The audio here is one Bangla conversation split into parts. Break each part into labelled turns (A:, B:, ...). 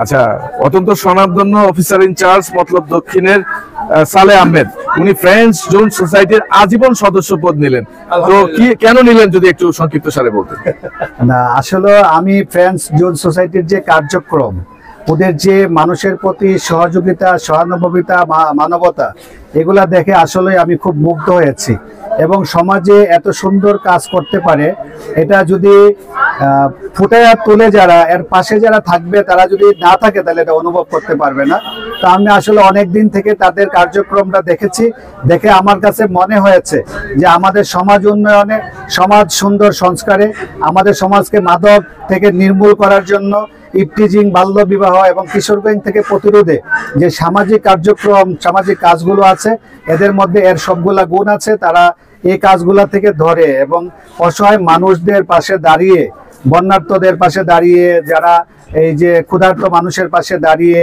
A: আচ্ছা, অত্যন্ত স্বনামধন্য অফিসার ইনচার্জ মতলব দক্ষিণের সালে আহমেদ, উনি ফ্রেঞ্চ জোন সোসাইটির আজীবন সদস্য পদ নিলেন। তো কি কেন নিলেন যদি একটু সংক্ষিপ্ত সারে বলতেন।
B: না, আসলে আমি ফ্রেঞ্চ জোন সোসাইটির যে কার্যক্রম, ওদের যে মানুষের প্রতি সহযোগিতা, সহানুভূতিতা, মানবতা, এগুলা দেখে আসলে আমি খুব মুগ্ধ হয়েছি। এবং সমাজে এত সুন্দর কাজ করতে পারে, এটা যদি ফুটাইয়া তুলে যারা এর পাশে যারা থাকবে, তারা যদি না থাকে তাহলে এটা অনুভব করতে পারবে না। তো আমি আসলে অনেক দিন থেকে তাদের কার্যক্রমটা দেখেছি, দেখে আমার কাছে মনে হয়েছে যে আমাদের সমাজ উন্নয়নে, সমাজ সুন্দর সংস্কারে, আমাদের সমাজকে মাদক থেকে নির্মূল করার জন্য, ইফটিজিং, বাল্য বিবাহ এবং কিশোরগঞ্জ থেকে প্রতিরোধে যে সামাজিক কার্যক্রম, সামাজিক কাজগুলো আছে, এদের মধ্যে এর সবগুলা গুণ আছে। তারা এই কাজগুলা থেকে ধরে এবং অসহায় মানুষদের পাশে দাঁড়িয়ে, বন্যার্তদের পাশে দাঁড়িয়ে, যারা এই যে ক্ষুধার্ত মানুষের পাশে দাঁড়িয়ে,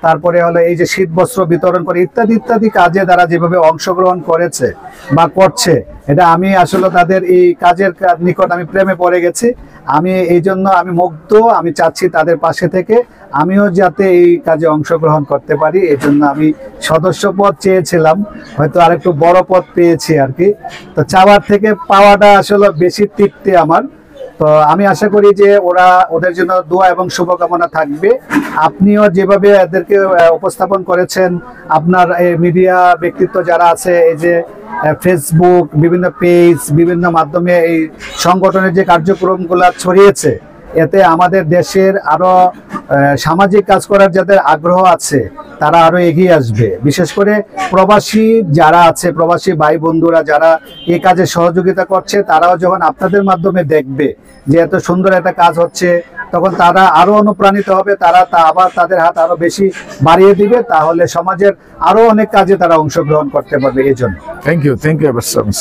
B: তারপরে হলো এই যে শীত বস্ত্র বিতরণ করে ইত্যাদি ইত্যাদি কাজে তারা যেভাবে অংশগ্রহণ করেছে বা করছে, এটা আমি আসলে তাদের এই কাজের নিকট আমি প্রেমে পড়ে গেছি। আমি এই জন্য আমি মুগ্ধ। আমি চাচ্ছি তাদের পাশে থেকে আমিও যাতে এই কাজে অংশগ্রহণ করতে পারি। এই জন্য আমি সদস্য পদ চেয়েছিলাম, হয়তো আরেকটু বড় পদ পেয়েছি আর কি। তো চাওয়ার থেকে পাওয়াটা আসলে বেশি তৃপ্তি আমার। তো আমি আশা করি যে ওদের জন্য দোয়া এবং শুভকামনা থাকবে। আপনিও যেভাবে এদেরকে উপস্থাপন করেছেন, আপনার মিডিয়া ব্যক্তিত্ব যারা আছে, এই যে ফেসবুক, বিভিন্ন পেজ, বিভিন্ন মাধ্যমে এই সংগঠনের যে কার্যক্রমগুলো ছড়িয়েছে, এতে আমাদের দেশের আরো সামাজিক কাজ করার যাদের আগ্রহ আছে তারা আরো এগিয়ে আসবে। বিশেষ করে প্রবাসী যারা আছে, প্রবাসী ভাই বন্ধুরা যারা এই কাজে সহযোগিতা করছে, তারাও যখন আপনাদের মাধ্যমে দেখবে যে এত সুন্দর একটা কাজ হচ্ছে, তখন তারা আরো অনুপ্রাণিত হবে। তারা আবার তাদের হাত আরো বেশি বাড়িয়ে দিবে, তাহলে সমাজের আরো অনেক কাজে তারা অংশগ্রহণ করতে পারবে। এই জন্য
A: thank you ever so much.